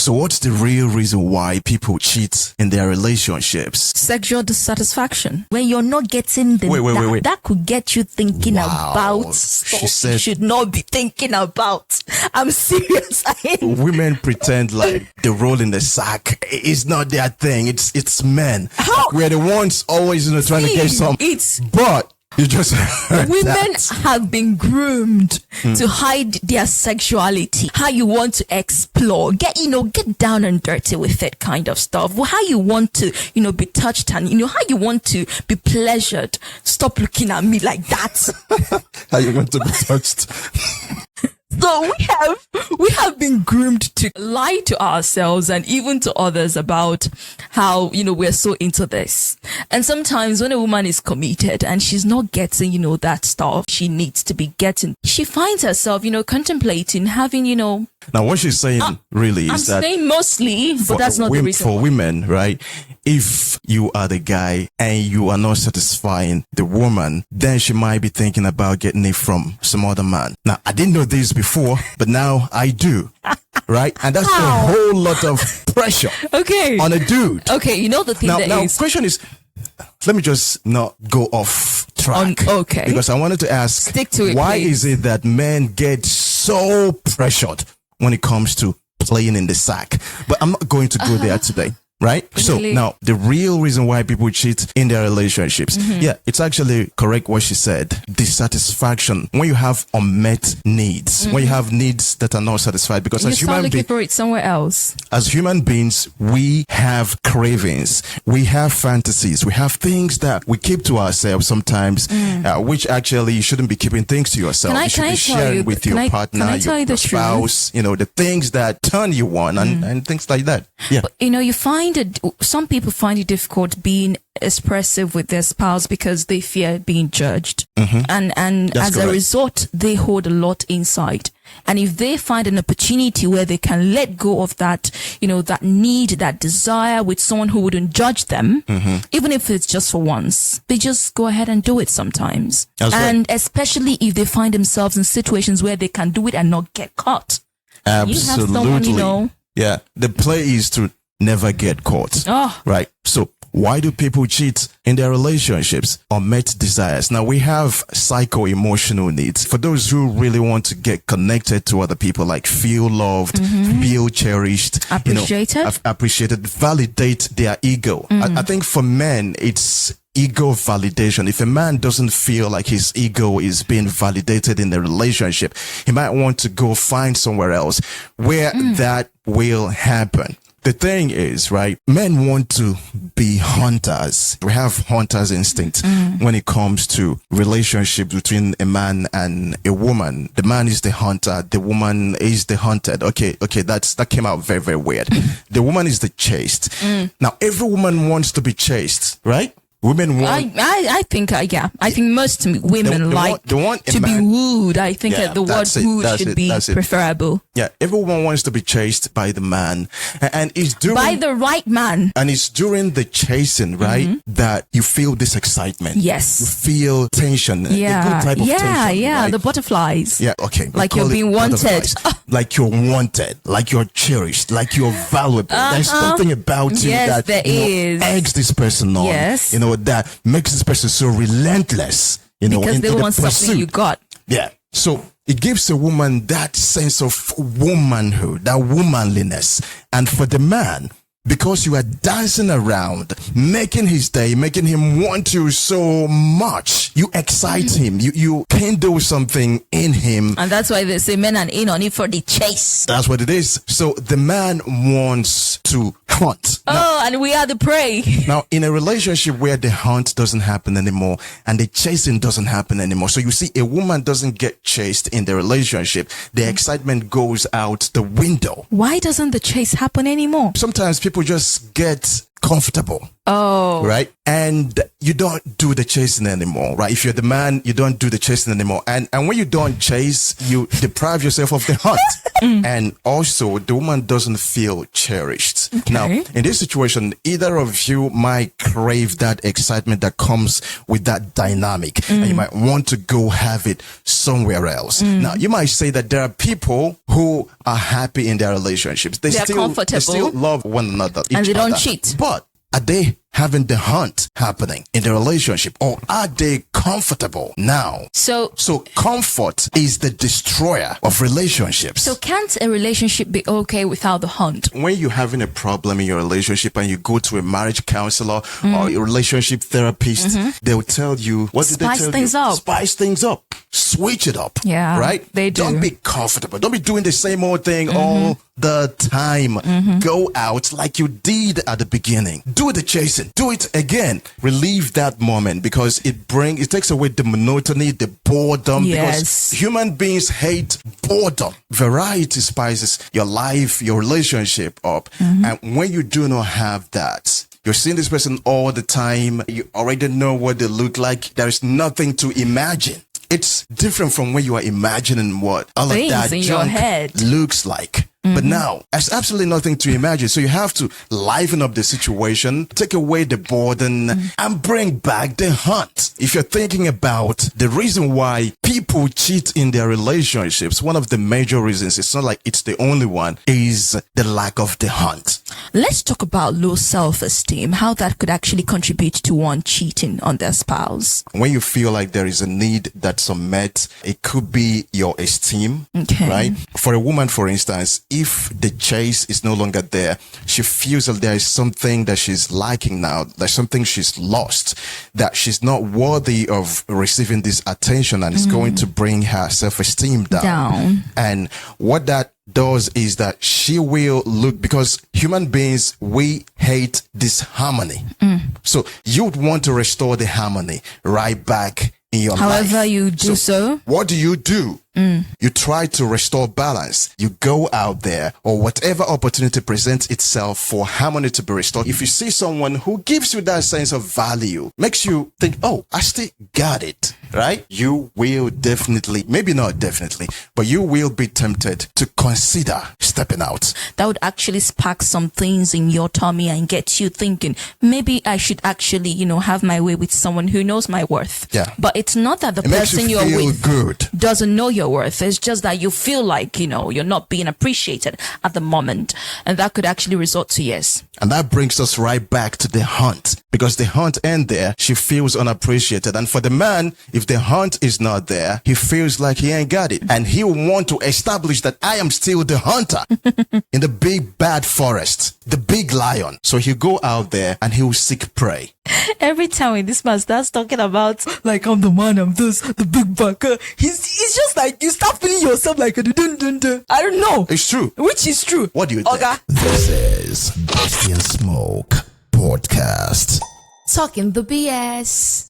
So what's the real reason why people cheat in their relationships? Sexual dissatisfaction. When you're not getting the Wait. that could get you thinking Wow. about She stuff said- you should not be thinking about. I'm serious. Women pretend like the roll in the sack is not their thing. It's men. How? We're the ones always trying to get some. It's But you just heard women that. have been groomed to hide their sexuality. How you want to explore, get down and dirty with it, kind of stuff. How you want to, be touched and how you want to be pleasured. Stop looking at me like that. How you want to be touched? So we have been groomed to lie to ourselves and even to others about how, we're so into this. And sometimes when a woman is committed and she's not getting, that stuff she needs to be getting, she finds herself, contemplating having, Now, what she's saying really I'm is that saying mostly, but that's not the reason. for women, right? If you are the guy and you are not satisfying the woman, then she might be thinking about getting it from some other man. Now, I didn't know this before, but now I do, right? And that's a whole lot of pressure Okay. on a dude. Okay, the thing Now, is. question is, let me just not go off track. Okay. Because I wanted to ask, Stick to it, why please. is it that men get so pressured when it comes to playing in the sack? But I'm not going to go there today. Right? Really? So now the real reason why people cheat in their relationships. Yeah, it's actually correct what she said. Dissatisfaction. When you have unmet needs, when you have needs that are not satisfied, because You as start human looking beings, for it somewhere else. as human beings, we have cravings, we have fantasies, we have things that we keep to ourselves sometimes, which actually you shouldn't be keeping things to yourself. Can I- You should can be I tell sharing you- with can your I- partner, can I tell your you the truth? spouse, the things that turn you on and things like that. Yeah. But, you find it, some people find it difficult being expressive with their spouse because they fear being judged. And That's as a correct. result, they hold a lot inside. And if they find an opportunity where they can let go of that, that need, that desire with someone who wouldn't judge them, even if it's just for once, they just go ahead and do it sometimes. That's right. And especially if they find themselves in situations where they can do it and not get caught. Absolutely. You have someone, Yeah. The play is to never get caught. Oh. Right. So why do people cheat in their relationships? Unmet desires. Now we have psycho-emotional needs. For those who really want to get connected to other people, like feel loved, feel cherished, Appreciated. appreciated, validate their ego. I think for men, it's ego validation. If a man doesn't feel like his ego is being validated in the relationship, he might want to go find somewhere else where that will happen. The thing is, right, men want to be hunters. We have hunter's instinct when it comes to relationships between a man and a woman. The man is the hunter, the woman is the hunted. Okay, that came out very, very weird. The woman is the chased. Now, every woman wants to be chased, right? Women want... I think most women they want a to be man. wooed. I think Yeah, that the word that's it, wooed that's should it, be that's it. preferable. Yeah, everyone wants to be chased by the man. And it's during... By the right man. And it's during the chasing, right, that you feel this excitement. Yes. You feel tension. A good type of tension. Right? The butterflies. Yeah, okay. Like We you're call it being wanted. butterflies. Like you're wanted. Like you're cherished. Like you're valuable. There's something about you Yes, that there is. eggs this person on. Yes. That makes this person so relentless. Because into they the want something pursuit. you got. Yeah. So it gives a woman that sense of womanhood, that womanliness. And for the man, because you are dancing around, making his day, making him want you so much, you excite him, you kindle something in him. And that's why they say men are in on it for the chase. That's what it is. So the man wants to hunt. And we are the prey. Now, in a relationship where the hunt doesn't happen anymore and the chasing doesn't happen anymore, so you see, a woman doesn't get chased in the relationship, the excitement goes out the window. Why doesn't the chase happen anymore? Sometimes people just get comfortable. Oh. Right? And you don't do the chasing anymore, right? If you're the man, you don't do the chasing anymore. And when you don't chase, you deprive yourself of the hunt. And also, the woman doesn't feel cherished. hunt. Okay. Now, in this situation, either of you might crave that excitement that comes with that dynamic, and you might want to go have it somewhere else. Now, you might say that there are people who are happy in their relationships. They still love one another, and they don't other. cheat. But are they having the hunt happening in the relationship, or are they comfortable now? So comfort is the destroyer of relationships. So can't a relationship be okay without the hunt? When you're having a problem in your relationship and you go to a marriage counselor or a relationship therapist, they'll tell you, what did they tell you? Spice things up. Switch it up. Yeah, right? They do. Don't be comfortable. Don't be doing the same old thing all the time. Go out like you did at the beginning. Do the chasing. Do it again. Relieve that moment, because it takes away the monotony, the boredom. Yes. Because human beings hate boredom. Variety spices your life, your relationship up. And when you do not have that, you're seeing this person all the time. You already know what they look like. There is nothing to imagine. It's different from when you are imagining what all of that in junk your head looks like. But now, there's absolutely nothing to imagine. So you have to liven up the situation, take away the burden, and bring back the hunt. If you're thinking about the reason why people cheat in their relationships, one of the major reasons, it's not like it's the only one, is the lack of the hunt. Let's talk about low self-esteem, how that could actually contribute to one cheating on their spouse. When you feel like there is a need that's unmet, it could be your esteem, right? For a woman, for instance, if the chase is no longer there, she feels that there is something that she's lacking now, there's something she's lost, that she's not worthy of receiving this attention, and it's going to bring her self-esteem down. And what that does is that she will look, because human beings, we hate disharmony. So you'd want to restore the harmony right back in your life. However you do so. What do? You try to restore balance. You go out there, or whatever opportunity presents itself for harmony to be restored. If you see someone who gives you that sense of value, makes you think, oh, I still got it, right? You will definitely, maybe not definitely, but you will be tempted to consider stepping out. That would actually spark some things in your tummy and get you thinking, maybe I should actually, have my way with someone who knows my worth. Yeah. But it's not that the person you're with doesn't know your worth. It's just that you feel like, you're not being appreciated at the moment. And that could actually result to yes. And that brings us right back to the hunt, because the hunt ends there. She feels unappreciated. And for the man, if the hunt is not there, he feels like he ain't got it. And he will want to establish that I am still the hunter in the big bad forest, the big lion. So he'll go out there and he will seek prey. Every time when this man starts talking about, like, I'm the man, I'm this, the big backer, he's just like, you start feeling yourself like a dun. I don't know. It's true. Which is true. What do you think? This is Besty and Smoke podcast. Talking the BS.